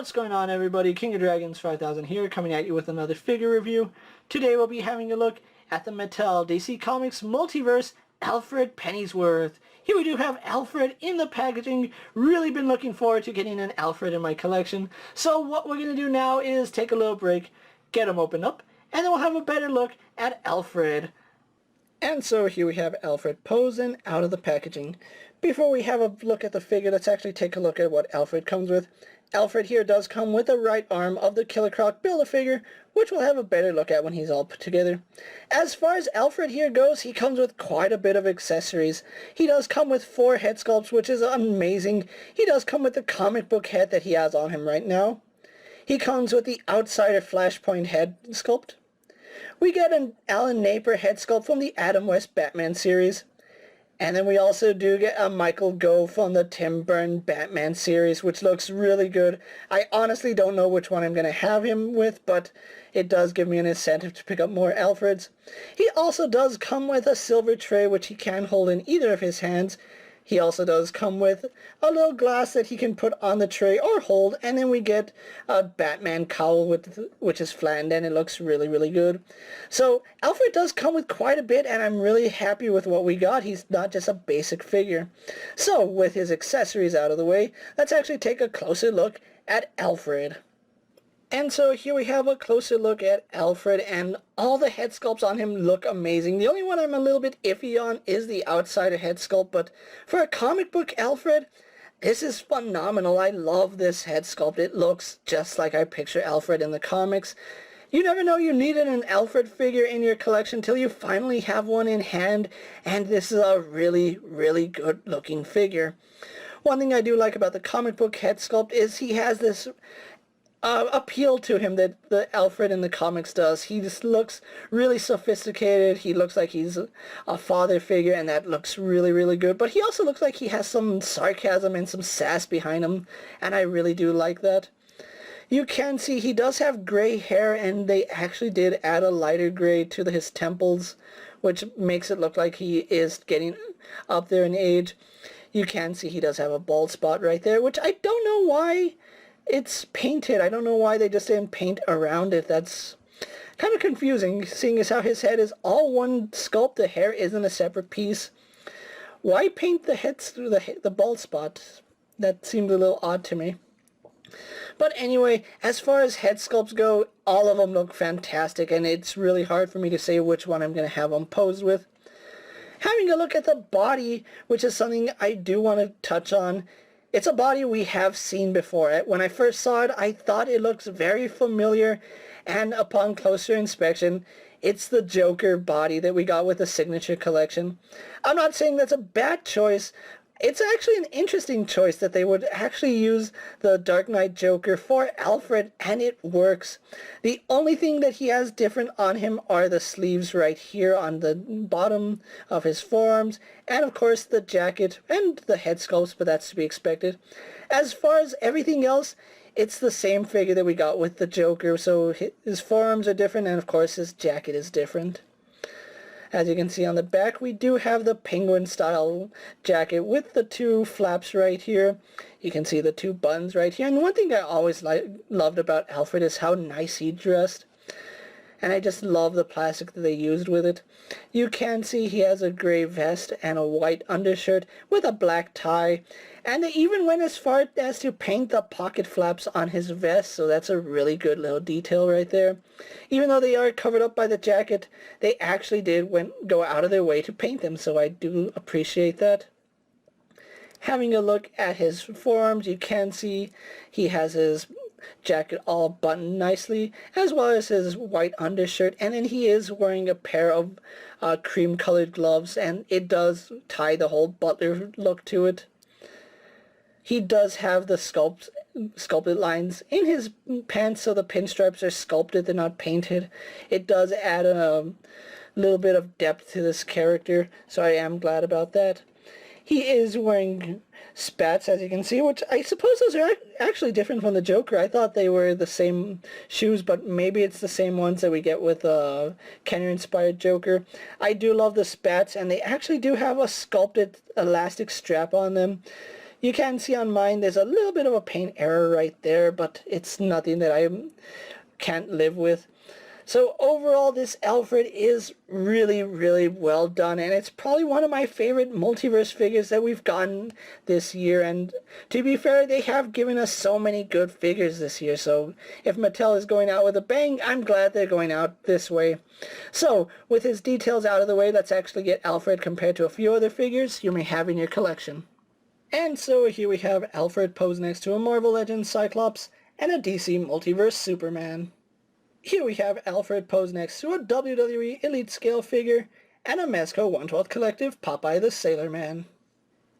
What's going on, everybody? King of Dragons 5000 here, coming at you with another figure review. Today we'll be having a look at the Mattel DC Comics Multiverse Alfred Pennyworth. Here we do have Alfred in the packaging. Really been looking forward to getting an Alfred in my collection. So what we're going to do now is take a little break, get him opened up, and then we'll have a better look at Alfred. And so here we have Alfred posing out of the packaging. Before we have a look at the figure, let's actually take a look at what Alfred comes with. Alfred here does come with the right arm of the Killer Croc Build-A-Figure, which we'll have a better look at when he's all put together. As far as Alfred here goes, he comes with quite a bit of accessories. He does come with 4 head sculpts, which is amazing. He does come with the comic book head that he has on him right now. He comes with the Outsider Flashpoint head sculpt. We get an Alan Napier head sculpt from the Adam West Batman series. And then we also do get a Michael Gove from the Tim Burton Batman series, which looks really good. I honestly don't know which one I'm going to have him with, but it does give me an incentive to pick up more Alfreds. He also does come with a silver tray, which he can hold in either of his hands. He also does come with a little glass that he can put on the tray or hold, and then we get a Batman cowl which is flattened, and it looks really, really good. So Alfred does come with quite a bit, and I'm really happy with what we got. He's not just a basic figure. So with his accessories out of the way, let's actually take a closer look at Alfred. And so here we have a closer look at Alfred, and all the head sculpts on him look amazing. The only one I'm a little bit iffy on is the Outsider head sculpt, but for a comic book Alfred, this is phenomenal. I love this head sculpt. It looks just like I picture Alfred in the comics. You never know you needed an Alfred figure in your collection till you finally have one in hand, and this is a really, really good looking figure. One thing I do like about the comic book head sculpt is he has this appeal to him that the Alfred in the comics does. He just looks really sophisticated. He looks like he's a father figure, and that looks really, really good. But he also looks like he has some sarcasm and some sass behind him, and I really do like that. You can see he does have gray hair, and they actually did add a lighter gray to his temples, which makes it look like he is getting up there in age. You can see he does have a bald spot right there, which I don't know why it's painted. I don't know why they just didn't paint around it. That's kind of confusing, seeing as how his head is all one sculpt. The hair isn't a separate piece. Why paint the head through the bald spot? That seemed a little odd to me. But anyway, as far as head sculpts go, all of them look fantastic, and it's really hard for me to say which one I'm going to have them posed with. Having a look at the body, which is something I do want to touch on. It's a body we have seen before. When I first saw it, I thought it looks very familiar, and upon closer inspection, it's the Joker body that we got with the Signature Collection. I'm not saying that's a bad choice. It's actually an interesting choice that they would actually use the Dark Knight Joker for Alfred, and it works. The only thing that he has different on him are the sleeves right here on the bottom of his forearms, and of course the jacket and the head sculpts, but that's to be expected. As far as everything else, it's the same figure that we got with the Joker, so his forearms are different, and of course his jacket is different. As you can see on the back, we do have the penguin style jacket with the 2 flaps right here. You can see the 2 buttons right here. And one thing I always loved about Alfred is how nice he dressed. And I just love the plastic that they used with it. You can see he has a gray vest and a white undershirt with a black tie. And they even went as far as to paint the pocket flaps on his vest, so that's a really good little detail right there. Even though they are covered up by the jacket, they actually did go out of their way to paint them, so I do appreciate that. Having a look at his forearms, you can see he has his jacket all buttoned nicely, as well as his white undershirt, and then he is wearing a pair of cream colored gloves, and it does tie the whole butler look to it. He does have the sculpted lines in his pants, so the pinstripes are sculpted, they're not painted. It does add a little bit of depth to this character, so I am glad about that. He is wearing spats, as you can see, which I suppose those are actually different from the Joker. I thought they were the same shoes, but maybe it's the same ones that we get with Kenner-inspired Joker. I do love the spats, and they actually do have a sculpted elastic strap on them. You can see on mine there's a little bit of a paint error right there, but it's nothing that I can't live with. So overall, this Alfred is really, really well done, and it's probably one of my favorite Multiverse figures that we've gotten this year. And to be fair, they have given us so many good figures this year, so if Mattel is going out with a bang, I'm glad they're going out this way. So, with his details out of the way, let's actually get Alfred compared to a few other figures you may have in your collection. And so here we have Alfred posed next to a Marvel Legends Cyclops and a DC Multiverse Superman. Here we have Alfred posed next to a WWE Elite Scale figure and a Mezco 1/12 Collective Popeye the Sailor Man.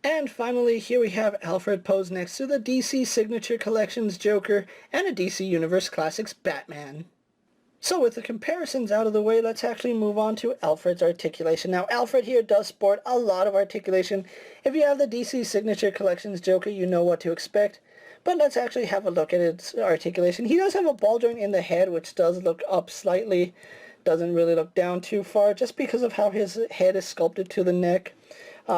And finally, here we have Alfred posed next to the DC Signature Collections Joker and a DC Universe Classics Batman. So with the comparisons out of the way, let's actually move on to Alfred's articulation. Now, Alfred here does sport a lot of articulation. If you have the DC Signature Collections Joker, you know what to expect. But let's actually have a look at its articulation. He does have a ball joint in the head, which does look up slightly. Doesn't really look down too far, just because of how his head is sculpted to the neck.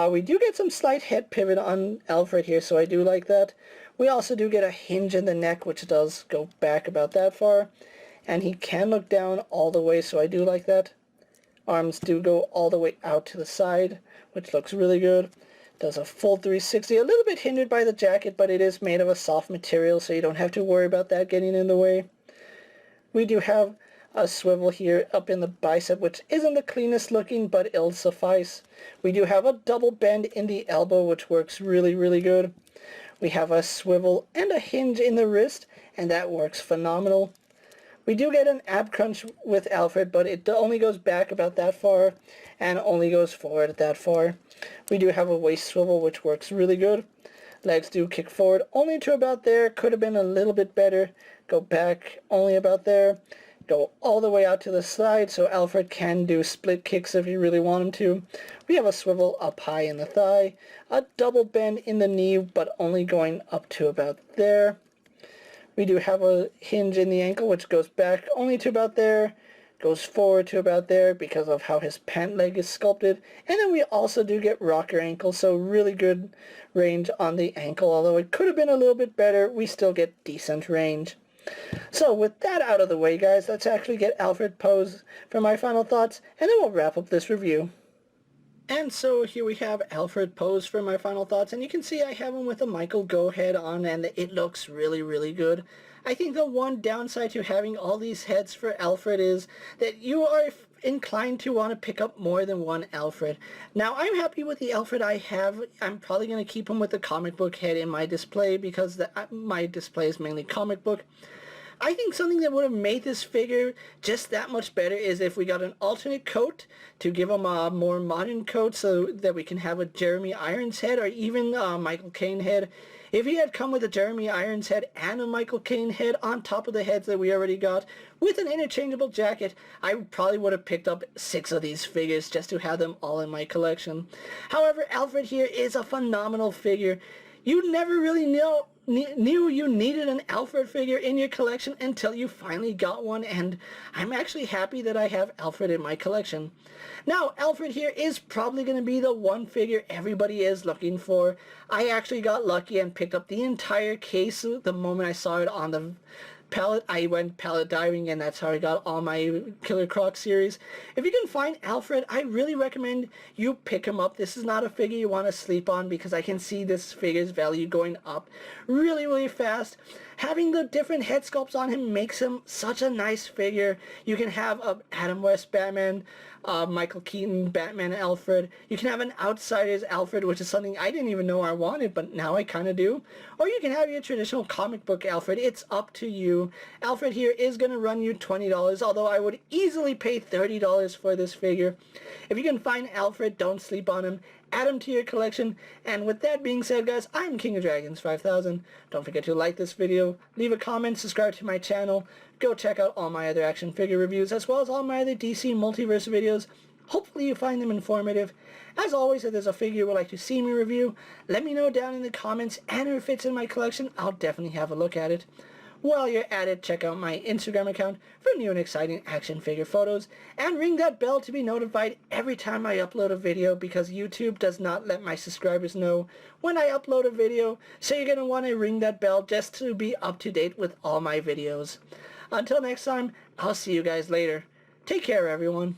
We do get some slight head pivot on Alfred here, so I do like that. We also do get a hinge in the neck, which does go back about that far. And he can look down all the way, so I do like that. Arms do go all the way out to the side, which looks really good. Does a full 360, a little bit hindered by the jacket, but it is made of a soft material, so you don't have to worry about that getting in the way. We do have a swivel here up in the bicep, which isn't the cleanest looking, but it'll suffice. We do have a double bend in the elbow, which works really, really good. We have a swivel and a hinge in the wrist, and that works phenomenal. We do get an ab crunch with Alfred, but it only goes back about that far and only goes forward that far. We do have a waist swivel, which works really good. Legs do kick forward only to about there. Could have been a little bit better. Go back only about there. Go all the way out to the side, so Alfred can do split kicks if you really want him to. We have a swivel up high in the thigh. A double bend in the knee, but only going up to about there. We do have a hinge in the ankle, which goes back only to about there, goes forward to about there because of how his pant leg is sculpted. And then we also do get rocker ankle, so really good range on the ankle. Although it could have been a little bit better, we still get decent range. So with that out of the way, guys, let's actually get Alfred posed for my final thoughts, and then we'll wrap up this review. And so here we have Alfred posed for my final thoughts, and you can see I have him with a Michael Go head on, and it looks really, really good. I think the one downside to having all these heads for Alfred is that you are inclined to want to pick up more than one Alfred. Now, I'm happy with the Alfred I have. I'm probably going to keep him with the comic book head in my display because my display is mainly comic book. I think something that would have made this figure just that much better is if we got an alternate coat to give him a more modern coat so that we can have a Jeremy Irons head or even a Michael Caine head. If he had come with a Jeremy Irons head and a Michael Caine head on top of the heads that we already got with an interchangeable jacket, I probably would have picked up 6 of these figures just to have them all in my collection. However, Alfred here is a phenomenal figure. You never really knew you needed an Alfred figure in your collection until you finally got one, and I'm actually happy that I have Alfred in my collection. Now, Alfred here is probably going to be the one figure everybody is looking for. I actually got lucky and picked up the entire case the moment I saw it on the pallet. I went pallet diving, and that's how I got all my Killer Croc series. If you can find Alfred, I really recommend you pick him up. This is not a figure you want to sleep on because I can see this figure's value going up really, really fast. Having the different head sculpts on him makes him such a nice figure. You can have a Adam West Batman, Michael Keaton Batman Alfred. You can have an Outsiders Alfred, which is something I didn't even know I wanted, but now I kind of do. Or you can have your traditional comic book Alfred. It's up to you. Alfred here is going to run you $20, although I would easily pay $30 for this figure. If you can find Alfred, don't sleep on him. Add him to your collection. And with that being said, guys, I'm King of Dragons 5000. Don't forget to like this video, leave a comment, subscribe to my channel. Go check out all my other action figure reviews as well as all my other DC Multiverse videos. Hopefully you find them informative. As always, if there's a figure you would like to see me review, let me know down in the comments, and if it fits in my collection, I'll definitely have a look at it. While you're at it, check out my Instagram account for new and exciting action figure photos, and ring that bell to be notified every time I upload a video, because YouTube does not let my subscribers know when I upload a video, so you're going to want to ring that bell just to be up to date with all my videos. Until next time, I'll see you guys later. Take care, everyone.